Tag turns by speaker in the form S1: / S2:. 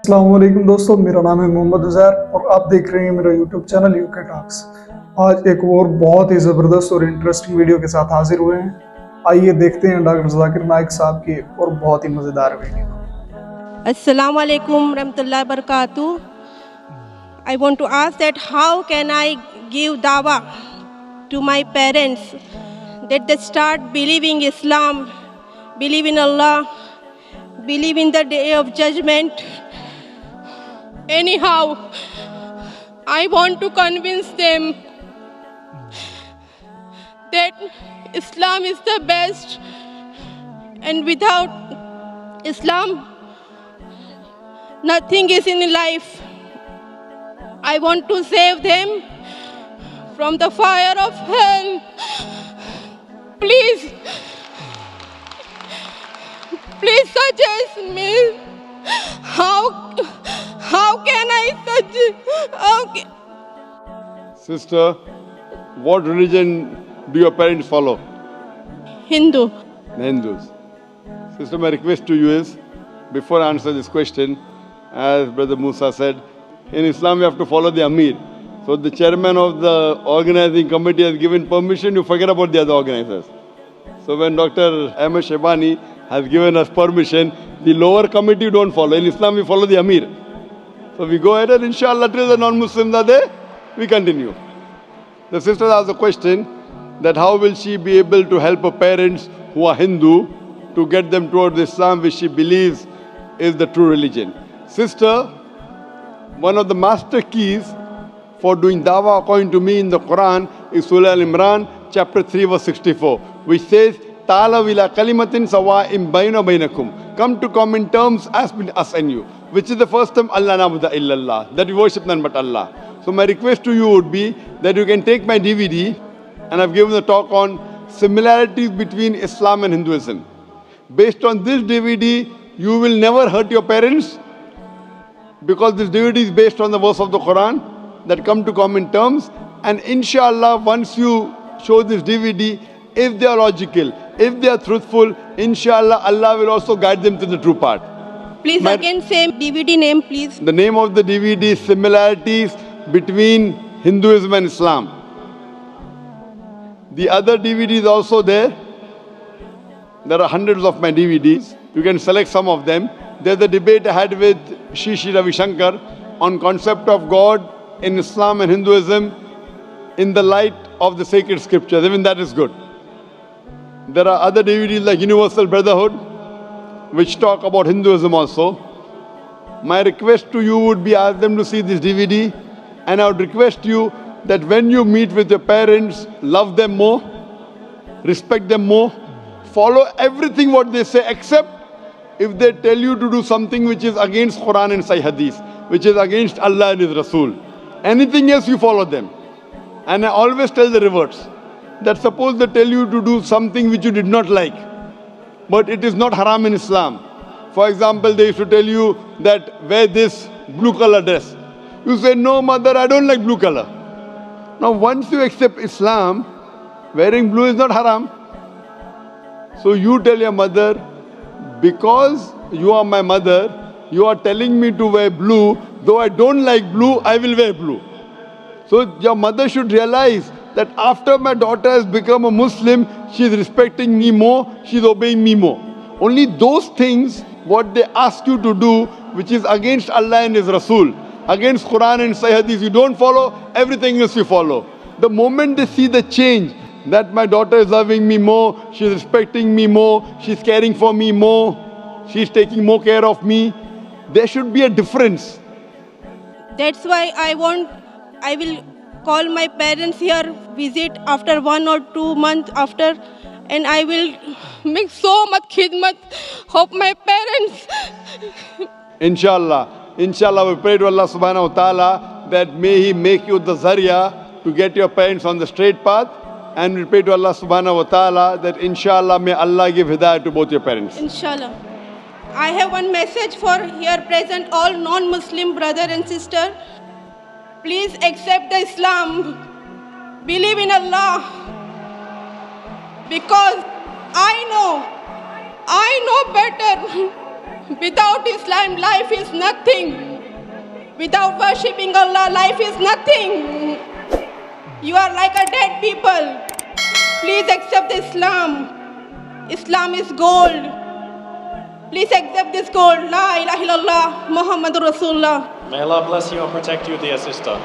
S1: अस्सलामुअलैकुम दोस्तों, मेरा नाम है मोहम्मद उज़ैर और आप देख रहे हैं मेरा यूट्यूब चैनल यूके टॉक्स। आज एक और बहुत ही ज़बरदस्त और इंटरेस्टिंग वीडियो के साथ हाजिर हुए हैं। आइए देखते हैं डॉक्टर जाकिर नाइक साहब की और बहुत ही मज़ेदार video.
S2: Assalamu alaikum rahmatullahi barakatuh. I want to ask that how can I give dawa to my parents that they start believing Islam, believe in Allah, believe in the day of judgment. Anyhow, I want to convince them that Islam is the best, and without Islam nothing is in life. I want to save them from the fire of hell. Please suggest me how can I suggest? Okay.
S3: Sister, what religion do your parents follow?
S2: Hindu.
S3: The Hindus. Sister, my request to you is, before I answer this question, as Brother Musa said, in Islam we have to follow the Amir. So the chairman of the organizing committee has given permission, you forget about the other organizers. So when Dr. Ahmed Shebani has given us permission, the lower committee don't follow. In Islam we follow the Amir. So we go ahead and inshallah till the non-Muslims are there, we continue. The sister asked a question that how will she be able to help her parents who are Hindu to get them towards Islam which she believes is the true religion. Sister, one of the master keys for doing dawah according to me in the Quran is Surah Al-Imran chapter 3 verse 64, which says, Ta'ala ila kalimatin sawa'im bayna bainakum. Come to common terms as between us and you. Which is the first term, Allah na'budu illallah, that we worship none but Allah. So my request to you would be that you can take my DVD, and I've given a talk on similarities between Islam and Hinduism. Based on this DVD, you will never hurt your parents, because this DVD is based on the verse of the Quran that come to common terms. And inshallah, once you show this DVD, if they are logical, if they are truthful, inshallah, Allah will also guide them to the true path.
S2: Please again say DVD name, please.
S3: The name of the DVD is Similarities Between Hinduism and Islam. The other DVD is also there. There are hundreds of my DVDs. You can select some of them. There's a debate I had with Shri Ravi Shankar on concept of God in Islam and Hinduism in the light of the sacred scriptures. Even that is good. There are other DVDs like Universal Brotherhood, which talk about Hinduism also. My request to you would be ask them to see this DVD, and I would request you that when you meet with your parents, love them more, respect them more, follow everything what they say, except if they tell you to do something which is against Quran and Sahih Hadith, which is against Allah and His Rasul. Anything else you follow them. And I always tell the reverse, that suppose they tell you to do something which you did not like, but it is not haram in Islam. For example, they used to tell you that wear this blue color dress. You say, no mother, I don't like blue color. Now once you accept Islam, wearing blue is not haram. So you tell your mother, because you are my mother, you are telling me to wear blue, though I don't like blue, I will wear blue. So your mother should realize that after my daughter has become a Muslim, she is respecting me more, she is obeying me more. Only those things, what they ask you to do, which is against Allah and His Rasul, against Quran and Sahih Hadith, you don't follow, everything else you follow. The moment they see the change, that my daughter is loving me more, she is respecting me more, she is caring for me more, she is taking more care of me, there should be a difference.
S2: That's why I will call my parents here, visit after 1 or 2 months after, and I will make so much khidmat of my parents.
S3: Inshallah, we pray to Allah subhanahu wa ta'ala that may He make you the zarya to get your parents on the straight path. And we pray to Allah subhanahu wa ta'ala that inshallah may Allah give hidayah to both your parents.
S2: Inshallah. I have one message for here present all non-Muslim brother and sister. Please accept the Islam. Believe in Allah. Because I know better. time life is nothing. Without worshipping Allah, life is nothing. You are like a dead people. Please accept Islam. Islam is gold. Please accept this gold. La ilaha illallah Muhammadur Rasulullah.
S4: May Allah bless you and protect you, dear sister.